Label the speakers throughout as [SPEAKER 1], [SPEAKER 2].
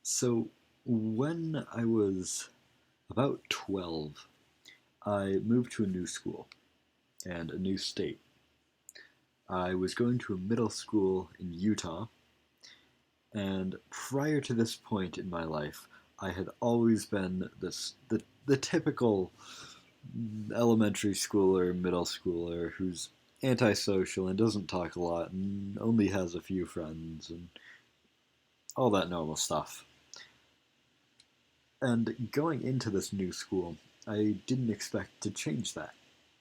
[SPEAKER 1] So, when I was about 12, I moved to a new school and a new state. I was going to a middle school in Utah, and prior to this point in my life, I had always been the typical elementary schooler, middle schooler who's antisocial and doesn't talk a lot and only has a few friends and all that normal stuff. And going into this new school, I didn't expect to change that.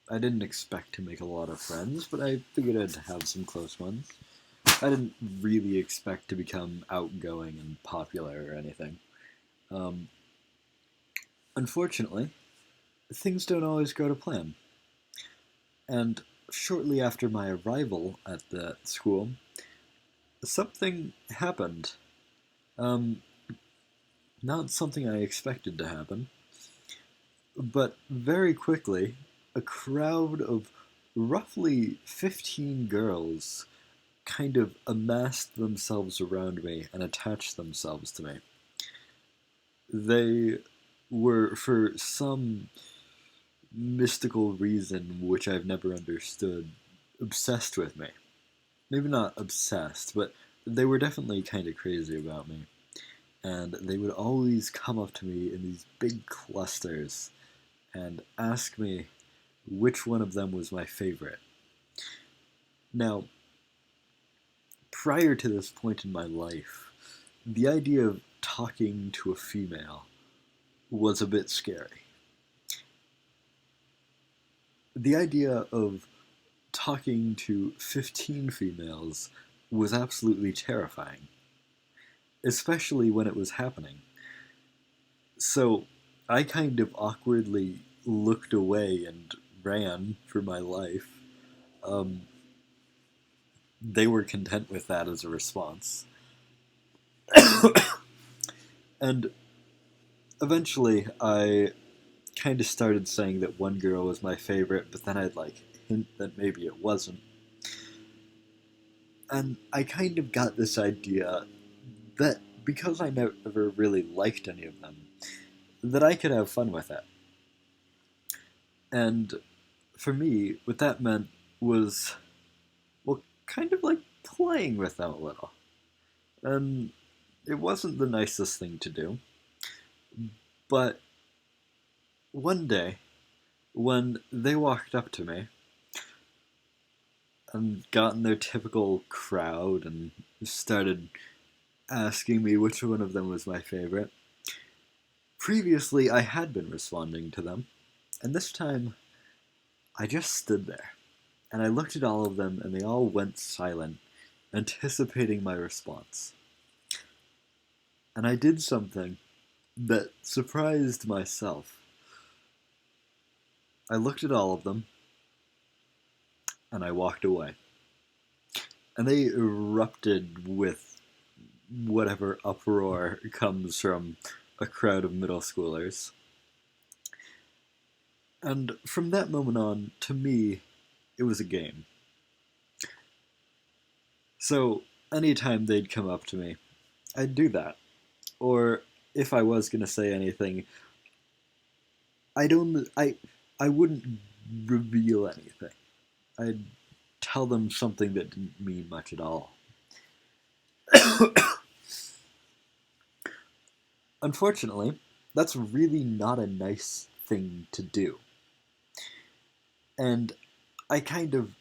[SPEAKER 1] I didn't expect to make a lot of friends, but I figured I'd have some close ones. I didn't really expect to become outgoing and popular or anything. Um, Unfortunately, things don't always go to plan. And shortly after my arrival at the school, something happened. Um, Not something I expected to happen, but very quickly, a crowd of roughly 15 girls kind of amassed themselves around me and attached themselves to me. They were, for some mystical reason which I've never understood, obsessed with me. Maybe not obsessed, but they were definitely kind of crazy about me. And they would always come up to me in these big clusters and ask me which one of them was my favorite. Now, prior to this point in my life, the idea of talking to a female was a bit scary. The idea of talking to 15 females was absolutely terrifying, especially when it was happening. So I kind of awkwardly looked away and ran for my life. Um, they were content with that as a response. And eventually, I kind of started saying that one girl was my favorite, but then I'd like hint that maybe it wasn't. And I kind of got this idea that because I never really liked any of them, that I could have fun with it. And for me, what that meant was, well, kind of like playing with them a little. And it wasn't the nicest thing to do. But one day, when they walked up to me and got in their typical crowd and started asking me which one of them was my favorite, previously I had been responding to them, and this time I just stood there and I looked at all of them and they all went silent, anticipating my response. And I did something that surprised myself. I looked at all of them and I walked away. And they erupted with whatever uproar comes from a crowd of middle schoolers. And from that moment on, to me, it was a game. So anytime they'd come up to me, I'd do that. Or if I was gonna say anything, I don't. I wouldn't reveal anything. I'd tell them something that didn't mean much at all. Unfortunately, that's really not a nice thing to do. And I kind of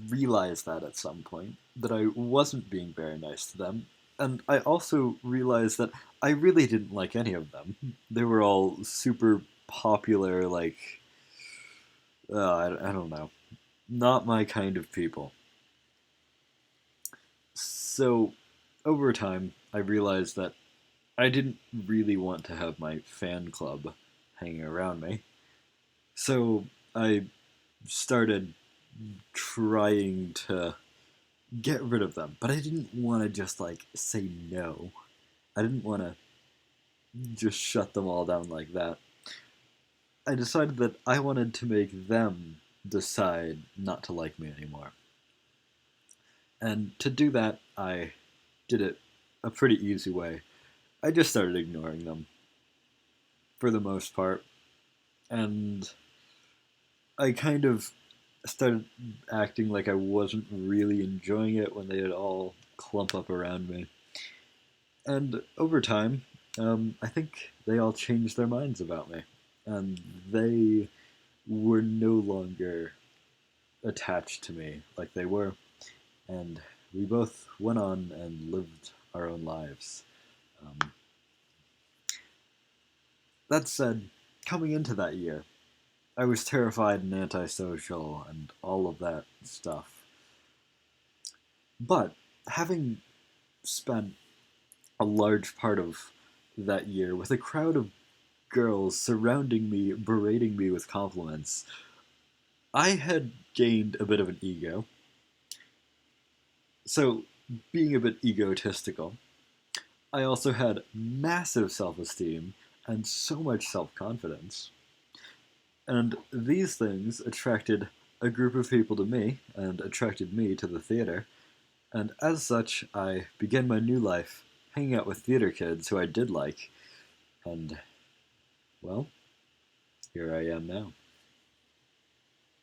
[SPEAKER 1] realized that at some point, that I wasn't being very nice to them. And I also realized that I really didn't like any of them. They were all super popular, like, I don't know. Not my kind of people. So, over time, I realized that I didn't really want to have my fan club hanging around me. So, I started trying to get rid of them, but I didn't want to just like say no. I didn't want to just shut them all down like that. I decided that I wanted to make them decide not to like me anymore. And to do that, I did it a pretty easy way. I just started ignoring them for the most part, and I kind of started acting like I wasn't really enjoying it when they'd all clump up around me. And over time, I think they all changed their minds about me, and they were no longer attached to me like they were, and we both went on and lived our own lives. Um, that said, coming into that year, I was terrified and antisocial and all of that stuff. But having spent a large part of that year with a crowd of girls surrounding me, berating me with compliments, I had gained a bit of an ego. So, being a bit egotistical, I also had massive self esteem and so much self confidence. And these things attracted a group of people to me and attracted me to the theater. And as such, I began my new life hanging out with theater kids who I did like. And, well, here I am now.